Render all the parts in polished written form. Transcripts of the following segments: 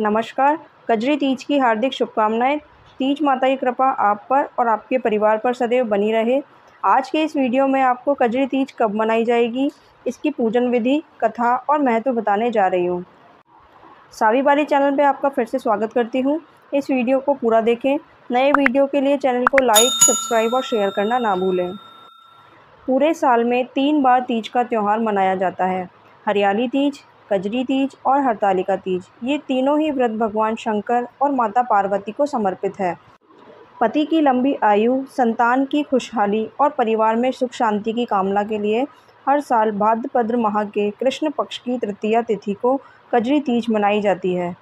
नमस्कार। कजरी तीज की हार्दिक शुभकामनाएं। तीज माता की कृपा आप पर और आपके परिवार पर सदैव बनी रहे। आज के इस वीडियो में आपको कजरी तीज कब मनाई जाएगी, इसकी पूजन विधि, कथा और महत्व बताने जा रही हूँ। सावी बारी चैनल पे आपका फिर से स्वागत करती हूँ। इस वीडियो को पूरा देखें। नए वीडियो के लिए चैनल को लाइक, सब्सक्राइब और शेयर करना ना भूलें। पूरे साल में 3 बार तीज का त्यौहार मनाया जाता है। हरियाली तीज, कजरी तीज और हरतालिका तीज। ये तीनों ही व्रत भगवान शंकर और माता पार्वती को समर्पित है। पति की लंबी आयु, संतान की खुशहाली और परिवार में सुख शांति की कामना के लिए हर साल भाद्रपद माह के कृष्ण पक्ष की तृतीया तिथि को कजरी तीज मनाई जाती है।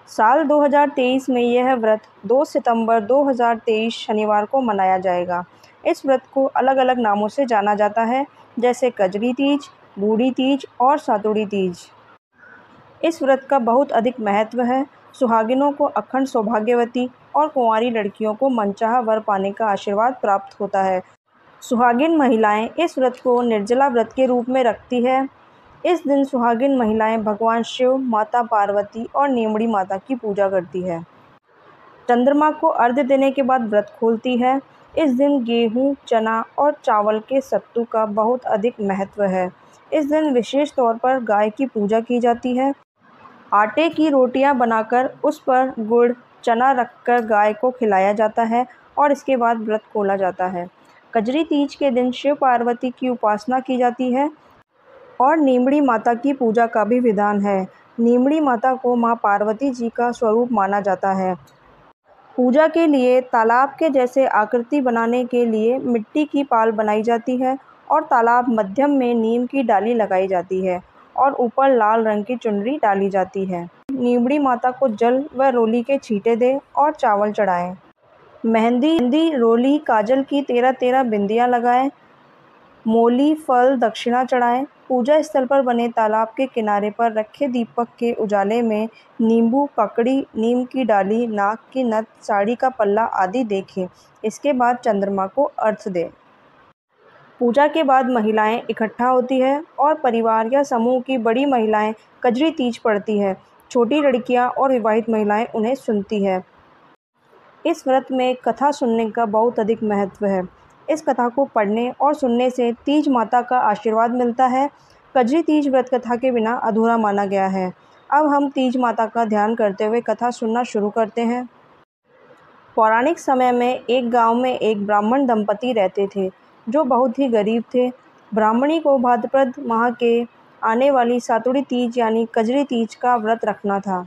साल 2023 में यह व्रत 2 सितंबर 2023 शनिवार को मनाया जाएगा। इस व्रत को अलग अलग नामों से जाना जाता है, जैसे कजरी तीज, बूढ़ी तीज और सातुड़ी तीज। इस व्रत का बहुत अधिक महत्व है। सुहागिनों को अखंड सौभाग्यवती और कुंवारी लड़कियों को मनचाहा वर पाने का आशीर्वाद प्राप्त होता है। सुहागिन महिलाएं इस व्रत को निर्जला व्रत के रूप में रखती है। इस दिन सुहागिन महिलाएं भगवान शिव, माता पार्वती और नीमड़ी माता की पूजा करती है। चंद्रमा को अर्घ्य देने के बाद व्रत खोलती है। इस दिन गेहूं, चना और चावल के सत्तू का बहुत अधिक महत्व है। इस दिन विशेष तौर पर गाय की पूजा की जाती है। आटे की रोटियां बनाकर उस पर गुड़, चना रखकर गाय को खिलाया जाता है और इसके बाद व्रत खोला जाता है। कजरी तीज के दिन शिव पार्वती की उपासना की जाती है और नीमड़ी माता की पूजा का भी विधान है। नीमड़ी माता को मां पार्वती जी का स्वरूप माना जाता है। पूजा के लिए तालाब के जैसे आकृति बनाने के लिए मिट्टी की पाल बनाई जाती है और तालाब मध्यम में नीम की डाली लगाई जाती है और ऊपर लाल रंग की चुनरी डाली जाती है। नीमड़ी माता को जल व रोली के छींटे दें और चावल चढ़ाएं। मेहंदी, रोली, काजल की 13-13 बिंदियां लगाएं। मोली, फल, दक्षिणा चढ़ाएं। पूजा स्थल पर बने तालाब के किनारे पर रखे दीपक के उजाले में नींबू, ककड़ी, नीम की डाली, नाक की नथ, साड़ी का पल्ला आदि देखें। इसके बाद चंद्रमा को अर्घ्य दें। पूजा के बाद महिलाएं इकट्ठा होती है और परिवार या समूह की बड़ी महिलाएं कजरी तीज पढ़ती है। छोटी लड़कियां और विवाहित महिलाएं उन्हें सुनती है। इस व्रत में कथा सुनने का बहुत अधिक महत्व है। इस कथा को पढ़ने और सुनने से तीज माता का आशीर्वाद मिलता है। कजरी तीज व्रत कथा के बिना अधूरा माना गया है। अब हम तीज माता का ध्यान करते हुए कथा सुनना शुरू करते हैं। पौराणिक समय में एक गांव में एक ब्राह्मण दंपति रहते थे, जो बहुत ही गरीब थे। ब्राह्मणी को भाद्रपद माह के आने वाली सातुड़ी तीज यानी कजरी तीज का व्रत रखना था।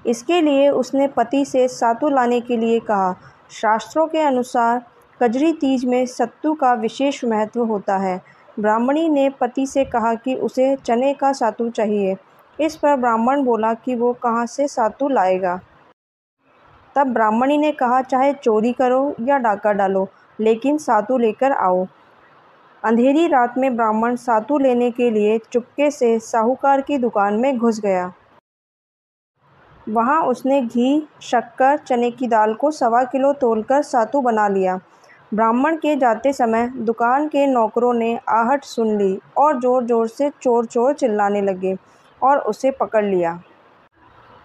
इसके लिए उसने पति से सातु लाने के लिए कहा। शास्त्रों के अनुसार कजरी तीज में सत्तू का विशेष महत्व होता है। ब्राह्मणी ने पति से कहा कि उसे चने का सातु चाहिए। इस पर ब्राह्मण बोला कि वो कहाँ से सातु लाएगा। तब ब्राह्मणी ने कहा, चाहे चोरी करो या डाका डालो, लेकिन सातु लेकर आओ। अंधेरी रात में ब्राह्मण सातु लेने के लिए चुपके से साहूकार की दुकान में घुस गया। वहां उसने घी, शक्कर, चने की दाल को 1.25 किलो तोलकर सातु बना लिया। ब्राह्मण के जाते समय दुकान के नौकरों ने आहट सुन ली और जोर जोर से चोर चोर चिल्लाने लगे और उसे पकड़ लिया।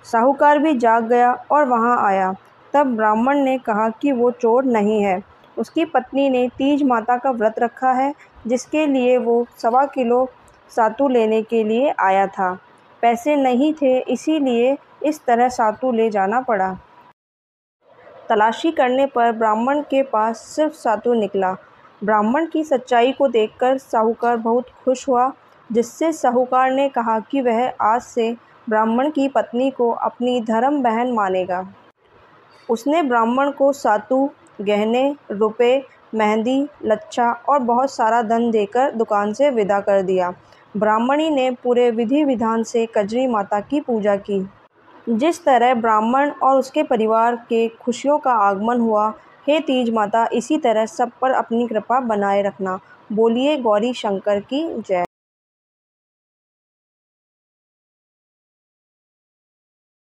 साहूकार भी जाग गया और वहां आया। तब ब्राह्मण ने कहा कि वो चोर नहीं है, उसकी पत्नी ने तीज माता का व्रत रखा है, जिसके लिए वो 1.25 किलो सातु लेने के लिए आया था। पैसे नहीं थे, इसीलिए इस तरह सातु ले जाना पड़ा। तलाशी करने पर ब्राह्मण के पास सिर्फ सातु निकला। ब्राह्मण की सच्चाई को देखकर साहूकार बहुत खुश हुआ, जिससे साहूकार ने कहा कि वह आज से ब्राह्मण की पत्नी को अपनी धर्म बहन मानेगा। उसने ब्राह्मण को सातु, गहने, रुपए, मेहंदी, लच्छा और बहुत सारा धन देकर दुकान से विदा कर दिया। ब्राह्मणी ने पूरे विधि विधान से कजरी माता की पूजा की। जिस तरह ब्राह्मण और उसके परिवार के खुशियों का आगमन हुआ, हे तीज माता, इसी तरह सब पर अपनी कृपा बनाए रखना। बोलिए गौरी शंकर की जय।